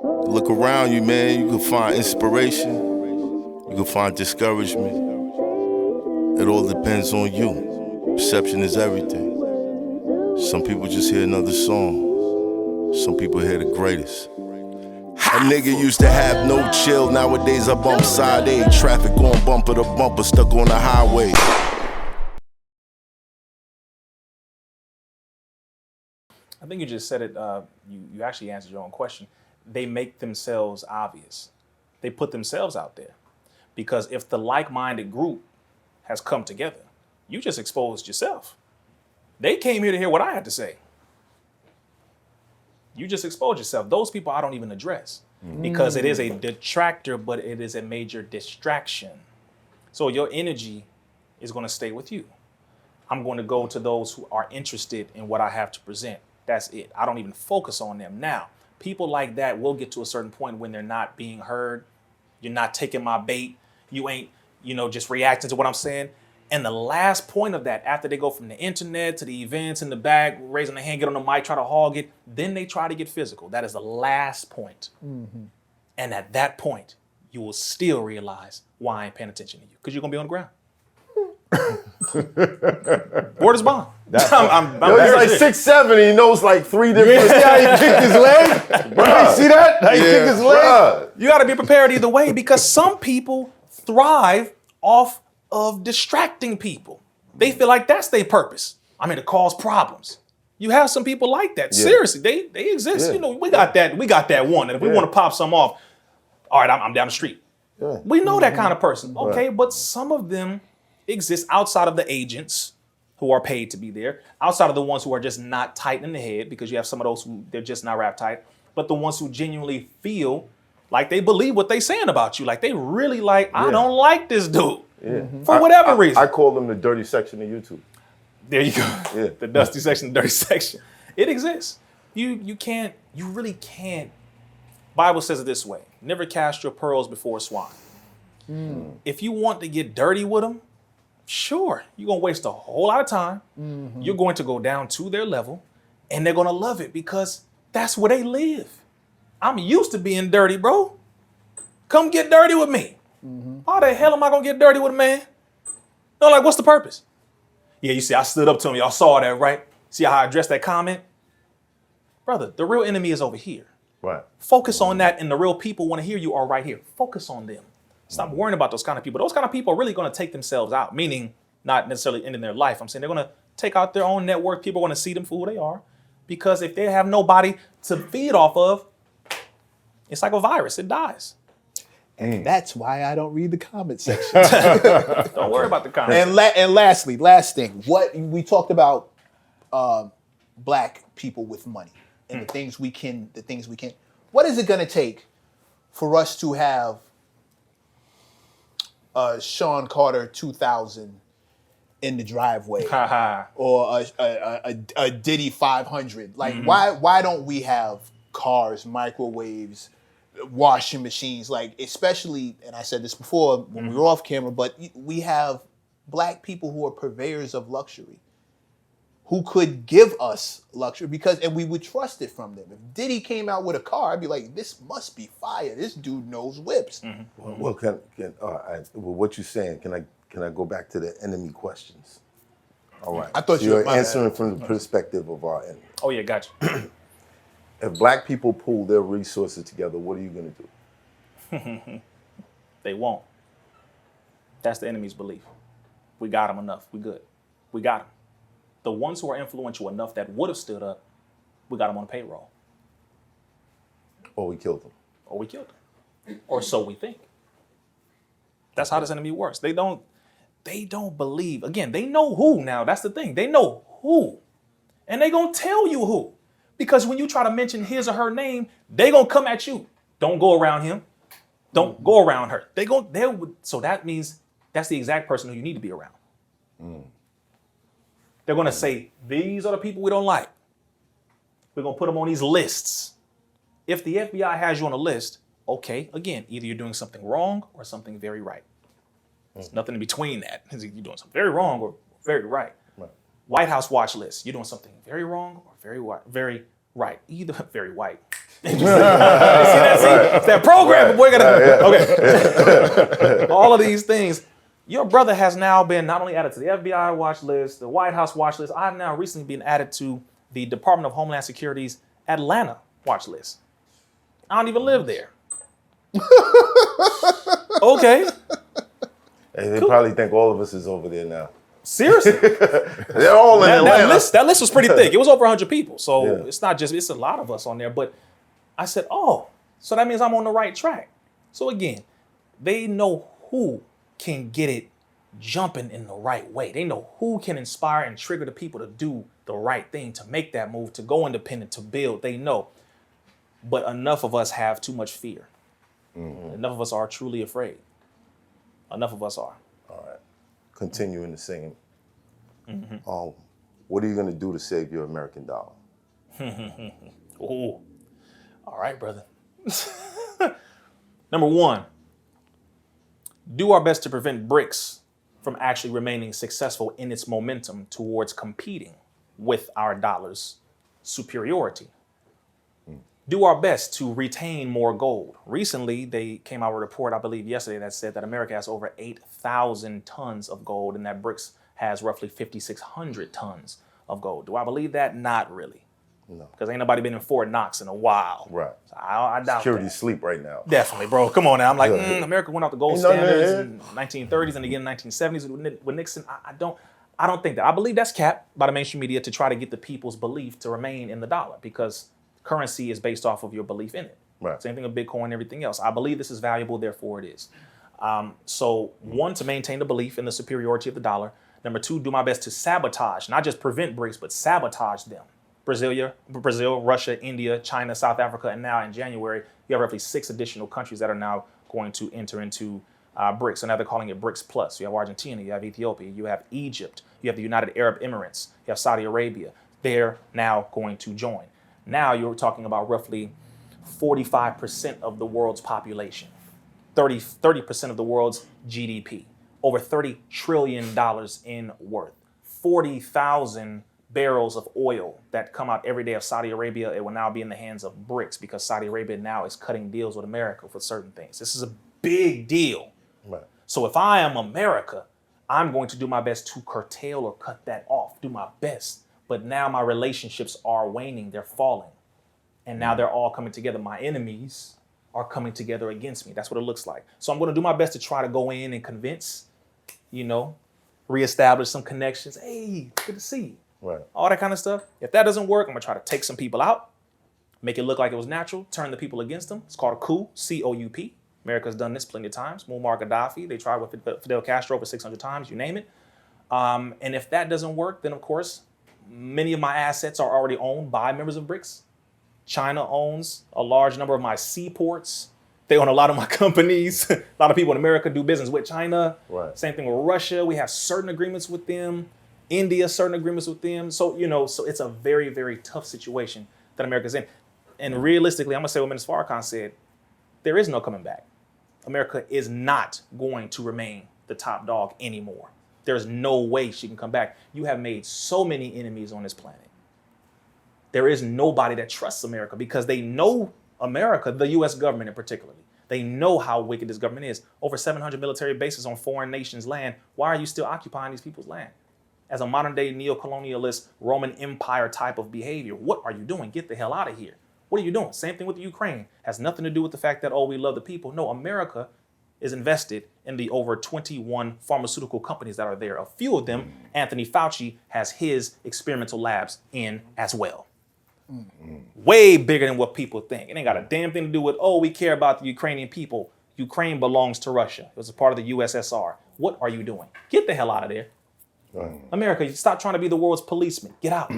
Look around you, man. You can find inspiration. You can find discouragement. It all depends on you. Perception is everything. Some people just hear another song. Some people hear the greatest. A nigga used to have no chill. Nowadays I bump side A. Traffic going bumper to bumper, stuck on the highway. I think you just said it, you actually answered your own question. They make themselves obvious. They put themselves out there. Because if the like-minded group has come together, you just exposed yourself. They came here to hear what I had to say. You just exposed yourself. Those people I don't even address because it is a detractor, but it is a major distraction. So your energy is going to stay with you. I'm going to go to those who are interested in what I have to present. That's it. I don't even focus on them. Now, people like that will get to a certain point when they're not being heard. You're not taking my bait. You ain't, just reacting to what I'm saying. And the last point of that, after they go from the internet to the events in the back, raising their hand, get on the mic, try to hog it, then they try to get physical. That is the last point. Mm-hmm. And at that point, you will still realize why I ain't paying attention to you, because you're going to be on the ground. Word is bond. He's like 6'7", he knows like 3 different. See how he kicked his leg? You see that? How he kicked his leg? You got to be prepared either way, because some people thrive off of distracting people. They feel like that's their purpose. To cause problems. You have some people like that. Yeah. Seriously, they exist. Yeah. We got that one. And if we want to pop some off, all right, I'm down the street. Yeah. We know that kind of person. Okay, but some of them exist outside of the agents who are paid to be there, outside of the ones who are just not tight in the head, because you have some of those who they're just not wrapped tight, but the ones who genuinely feel like they believe what they're saying about you. Like they really I don't like this dude. Yeah. For whatever reason. I call them the dirty section of YouTube. There you go. Yeah. The dusty section, the dirty section. It exists. You really can't. Bible says it this way: never cast your pearls before swine. If you want to get dirty with them, sure, you're going to waste a whole lot of time. Mm-hmm. You're going to go down to their level, and they're going to love it because that's where they live. I'm used to being dirty, bro. Come get dirty with me. Mm-hmm. How the hell am I going to get dirty with a man? No, what's the purpose? Yeah, you see, I stood up to him. Y'all saw that, right? See how I addressed that comment? Brother, the real enemy is over here. Right. Focus on that, and the real people want to hear you are right here. Focus on them. Stop worrying about those kind of people. Those kind of people are really going to take themselves out, meaning not necessarily ending their life. I'm saying they're going to take out their own network. People are going to see them for who they are, because if they have nobody to feed off of, it's like a virus. It dies. And that's why I don't read the comment section. Don't worry about the comments. And lastly, last thing, what we talked about, black people with money and the things we can. What is it going to take for us to have Sean Carter 2000 in the driveway, or a Diddy 500? Why don't we have cars, microwaves, washing machines? Especially, and I said this before when we were off camera, but we have black people who are purveyors of luxury, who could give us luxury and we would trust it from them. If Diddy came out with a car, I'd be like, this must be fire. This dude knows whips. Mm-hmm. Well, what you're saying, can I go back to the enemy questions? All right. I thought you were answering from the perspective of our enemy. Oh yeah, gotcha. If black people pool their resources together, what are you going to do? They won't. That's the enemy's belief. We got them enough. We good. We got them. The ones who are influential enough that would have stood up, we got them on the payroll. Or we killed them. Or so we think. That's how this enemy works. They don't believe. Again, they know who now. That's the thing. They know who. And they gonna tell you who. Because when you try to mention his or her name, they gonna come at you. Don't go around him. Don't go around her. So that means that's the exact person who you need to be around. They're going to say, these are the people we don't like. We're going to put them on these lists. If the FBI has you on a list, okay, again, either you're doing something wrong or something very right. There's nothing in between that. You're doing something very wrong or very right. White House watch list. You're doing something very wrong or very Right. Either very white. See that? It's that program, boy. Okay. All of these things. Your brother has now been not only added to the FBI watch list, the White House watch list. I've now recently been added to the Department of Homeland Security's Atlanta watch list. I don't even live there. Okay. Hey, they probably think all of us is over there now. Seriously? They're all in Atlanta. That list was pretty thick. It was over 100 people. So it's not just, it's a lot of us on there. But I said, oh, so that means I'm on the right track. So again, they know who can get it jumping in the right way. They know who can inspire and trigger the people to do the right thing, to make that move, to go independent, to build. They know. But enough of us have too much fear. Mm-hmm. Enough of us are truly afraid. Enough of us are. All right. Continuing the same. What are you going to do to save your American dollar? Oh, all right, brother. Number one, do our best to prevent BRICS from actually remaining successful in its momentum towards competing with our dollar's superiority. Do our best to retain more gold. Recently, they came out with a report, I believe yesterday, that said that America has over 8,000 tons of gold and that BRICS has roughly 5,600 tons of gold. Do I believe that? Not really. No. Because ain't nobody been in Fort Knox in a while. Right. So I doubt Security that. sleep right now. Definitely, bro. Come on now. I'm like, America went off the gold standards in 1930s and again in 1970s with Nixon. I don't think that. I believe that's capped by the mainstream media to try to get the people's belief to remain in the dollar because currency is based off of your belief in it. Right. Same thing with Bitcoin and everything else. I believe this is valuable, therefore it is. So one, to maintain the belief in the superiority of the dollar. Number two, do my best to sabotage, not just prevent BRICS, but sabotage them. Brazil, Russia, India, China, South Africa, and now in January, you have roughly 6 additional countries that are now going to enter into BRICS. So now they're calling it BRICS Plus. You have Argentina, you have Ethiopia, you have Egypt, you have the United Arab Emirates, you have Saudi Arabia. They're now going to join. Now you're talking about roughly 45% of the world's population, 30% of the world's GDP, over $30 trillion in worth, 40,000 barrels of oil that come out every day of Saudi Arabia. It will now be in the hands of BRICS because Saudi Arabia now is cutting deals with America for certain things. This is a big deal. Right. So if I am America, I'm going to do my best to curtail or cut that off, do my best. But now my relationships are waning, they're falling. And now they're all coming together. My enemies are coming together against me. That's what it looks like. So I'm going to do my best to try to go in and convince, reestablish some connections. Hey, good to see you. Right. All that kind of stuff. If that doesn't work, I'm going to try to take some people out, make it look like it was natural, turn the people against them. It's called a coup, C-O-U-P. America's done this plenty of times. Muammar Gaddafi, they tried with Fidel Castro over 600 times, you name it. And if that doesn't work, then of course, many of my assets are already owned by members of BRICS. China owns a large number of my seaports. They own a lot of my companies. A lot of people in America do business with China. Right. Same thing with Russia. We have certain agreements with them. India, certain agreements with them. So, so it's a very, very tough situation that America's in. And realistically, I'm going to say what Minister Farrakhan said. There is no coming back. America is not going to remain the top dog anymore. There's no way she can come back. You have made so many enemies on this planet. There is nobody that trusts America because they know America, the U.S. government in particular. They know how wicked this government is. Over 700 military bases on foreign nations' land. Why are you still occupying these people's land? As a modern-day neo-colonialist Roman Empire type of behavior, what are you doing? Get the hell out of here. What are you doing? Same thing with the Ukraine. Has nothing to do with the fact that, we love the people. No, America is invested in the over 21 pharmaceutical companies that are there. A few of them, Anthony Fauci has his experimental labs in as well. Way bigger than what people think. It ain't got a damn thing to do with, we care about the Ukrainian people. Ukraine belongs to Russia. It was a part of the USSR. What are you doing? Get the hell out of there. Right. America, stop trying to be the world's policeman. Get out.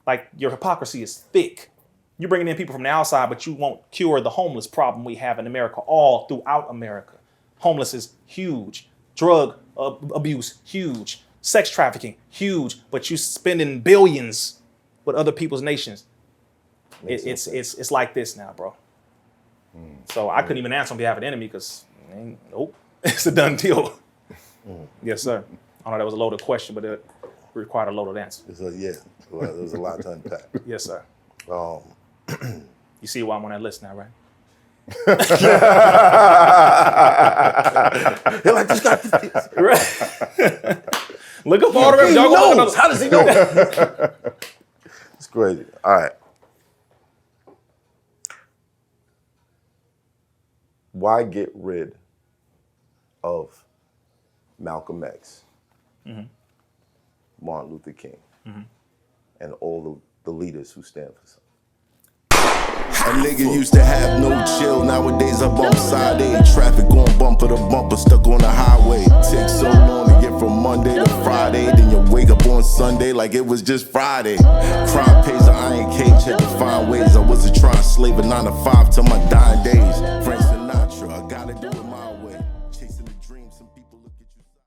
Like, your hypocrisy is thick. You're bringing in people from the outside, but you won't cure the homeless problem we have in America, all throughout America. Homeless is huge. Drug abuse, huge. Sex trafficking, huge. But you spending billions with other people's nations. It's like this now, bro. So I couldn't even answer on behalf of the enemy because, nope, it's a done deal. Yes, sir. I know that was a loaded question, but it required a loaded answer. There was a lot to unpack. Yes, sir. You see why I'm on that list now, right? You're like, this guy. Look up all the rest. Y'all go look at those. How does he know? It's crazy. All right. Why get rid of Malcolm X, Martin Luther King, and all the leaders who stand for something? A nigga used to have no chill, nowadays I bump side A. Traffic going bumper to bumper, stuck on the highway. Takes so long to get from Monday to Friday, then you wake up on Sunday like it was just Friday. Crime pays an iron cage, had to find ways. I wasn't trying to slave a 9 to 5 till my dying days. Frank Sinatra, I gotta do it my way. Chasing